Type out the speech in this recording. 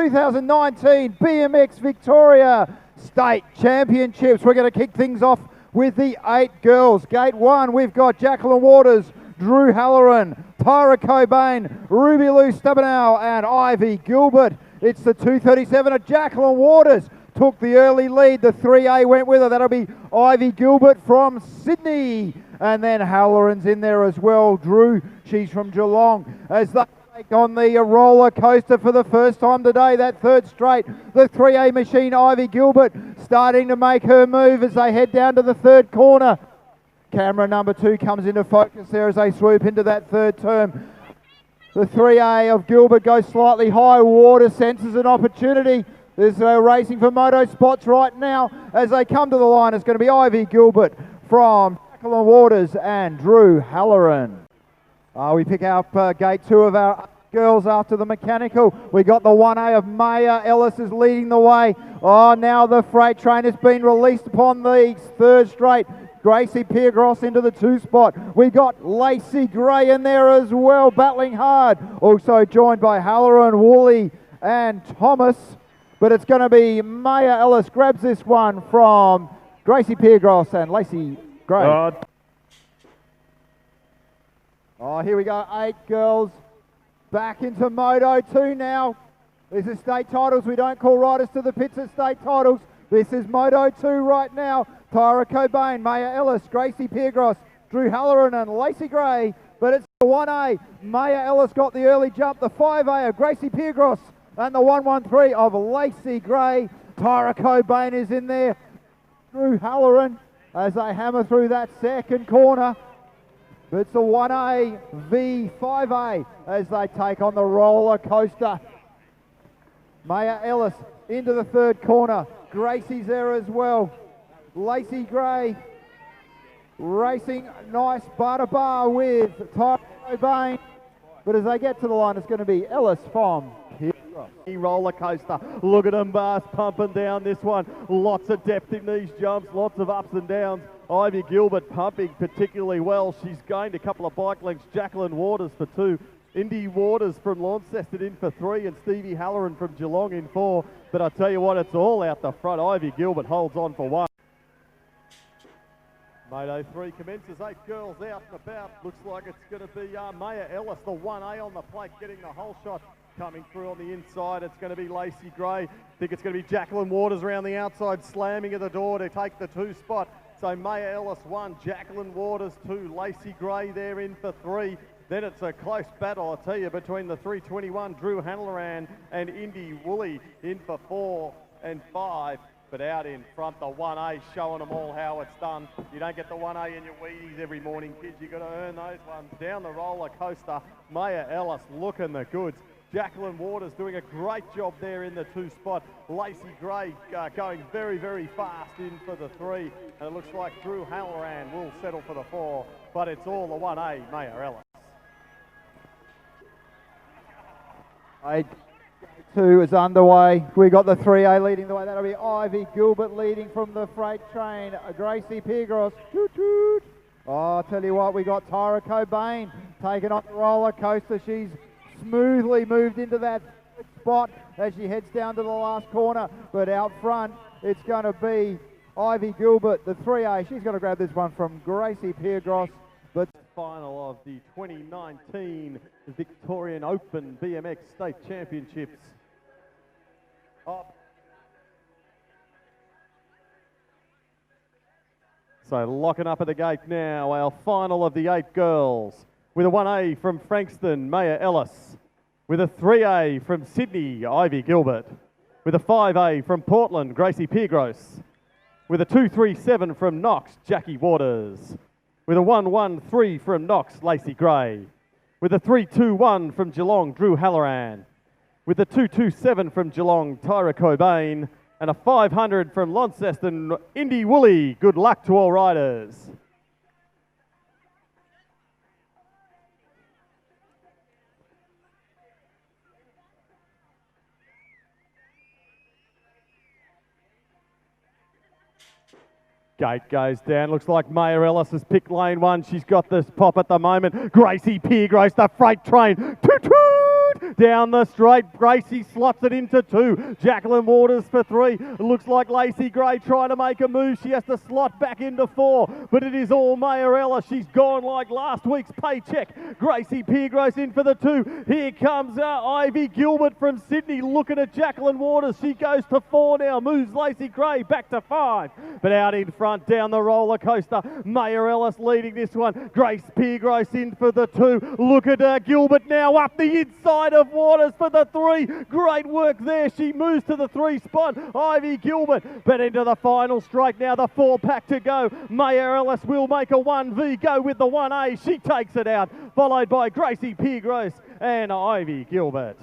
2019 BMX Victoria State Championships. We're going to kick things off with the 8 girls. Gate 1, we've got Jacqueline Waters, Drew Halloran, Tyra Cobain, Ruby Lou Stabenow and Ivy Gilbert. It's the 2:37 of Jacqueline Waters. Took the early lead. The 3A went with her. That'll be Ivy Gilbert from Sydney. And then Halloran's in there as well. Drew, she's from Geelong. As they take on the roller coaster for the first time today, that third straight. The 3A machine, Ivy Gilbert, starting to make her move as they head down to the third corner. Camera number 2 comes into focus there as they swoop into that third turn. The 3A of Gilbert goes slightly high. Water senses an opportunity. There's racing for moto spots right now. As they come to the line, it's going to be Ivy Gilbert from Jacqueline Waters and Drew Halloran. We pick up gate 2 of our girls after the mechanical. We got the 1A of Maya Ellis is leading the way. Oh, now the freight train has been released upon the third straight. Gracie Piergross into the 2 spot. We got Lacey Gray in there as well, battling hard. Also joined by Halloran, Woolley and Thomas. But it's going to be Maya Ellis grabs this one from Gracie Piergross and Lacey Gray. Oh, here we go, 8 girls back into Moto 2 now. This is state titles. We don't call riders to the pits at state titles. This is Moto 2 right now. Tyra Cobain, Maya Ellis, Gracie Piergross, Drew Halloran and Lacey Gray. But it's the 1A. Maya Ellis got the early jump. The 5A of Gracie Piergross and the 113 of Lacey Gray. Tyra Cobain is in there. Drew Halloran as they hammer through that second corner. But it's the 1A v 5A as they take on the roller coaster. Maya Ellis into the third corner. Gracie's there as well. Lacey Gray racing nice bar to bar with Tyra Cobain. But as they get to the line, it's going to be Ellis from roller coaster. Look at them bars pumping down this one. Lots of depth in these jumps, lots of ups and downs. Ivy Gilbert pumping particularly well. She's gained a couple of bike lengths. Jacqueline Waters for 2. Indy Waters from Launceston in for 3 and Stevie Halloran from Geelong in 4. But I tell you what, it's all out the front. Ivy Gilbert holds on for 1. Moto 3 commences, 8 girls out and about. Looks like it's going to be Maya Ellis, the 1A on the plate, getting the whole shot. Coming through on the inside, it's going to be Lacey Gray. I think it's going to be Jacqueline Waters around the outside, slamming at the door to take the 2 spot. So Maya Ellis 1, Jacqueline Waters 2, Lacey Gray there in for 3. Then it's a close battle, I'll tell you, between the 321, Drew Halloran and Indy Woolley in for 4 and 5. But out in front, the 1A showing them all how it's done. You don't get the 1A in your Wheaties every morning, kids. You've got to earn those ones. Down the roller coaster, Maya Ellis looking the goods. Jacqueline Waters doing a great job there in the 2 spot. Lacey Gray going very, very fast in for the 3. And it looks like Drew Halloran will settle for the 4. But it's all the 1A, Maya Ellis. 2 is underway. We got the 3A leading the way. That'll be Ivy Gilbert leading from the freight train. Gracie Piergross. Toot toot. Oh, I'll tell you what, we got Tyra Cobain taking on the roller coaster. She's smoothly moved into that spot as she heads down to the last corner. But out front, it's going to be Ivy Gilbert, the 3A. She's going to grab this one from Gracie Piergross. But final of the 2019 Victorian Open BMX State Championships. So locking up at the gate now, our final of the 8 girls. With a 1A from Frankston, Maya Ellis. With a 3A from Sydney, Ivy Gilbert. With a 5A from Portland, Gracie Piergross. With a 237 from Knox, Jackie Waters. With a 113 from Knox, Lacey Gray. With a 321 from Geelong, Drew Halloran. With a 227 from Geelong, Tyra Cobain. And a 500 from Launceston, Indy Woolley. Good luck to all riders. Gate goes down. Looks like Maya Ellis has picked lane 1. She's got this pop at the moment. Gracie Piergross, the freight train. Toot toot! down the straight. Gracie slots it into 2. Jacqueline Waters for 3. It looks like Lacey Gray trying to make a move. She has to slot back into 4, but it is all Mayarella. She's gone like last week's paycheck. Gracie Piergross in for the 2. Here comes Ivy Gilbert from Sydney looking at Jacqueline Waters. She goes to 4 now, moves Lacey Gray back to 5. But out in front down the roller coaster, Maya Ellis leading this one. Grace Piergross in for the 2. Look at Gilbert now up the inside of Waters for the 3. Great work there. She moves to the 3 spot. Ivy Gilbert, but into the final straight now. The 4-pack to go. Maya Ellis will make a 1V go with the 1A. She takes it out, followed by Gracie Piergross and Ivy Gilbert.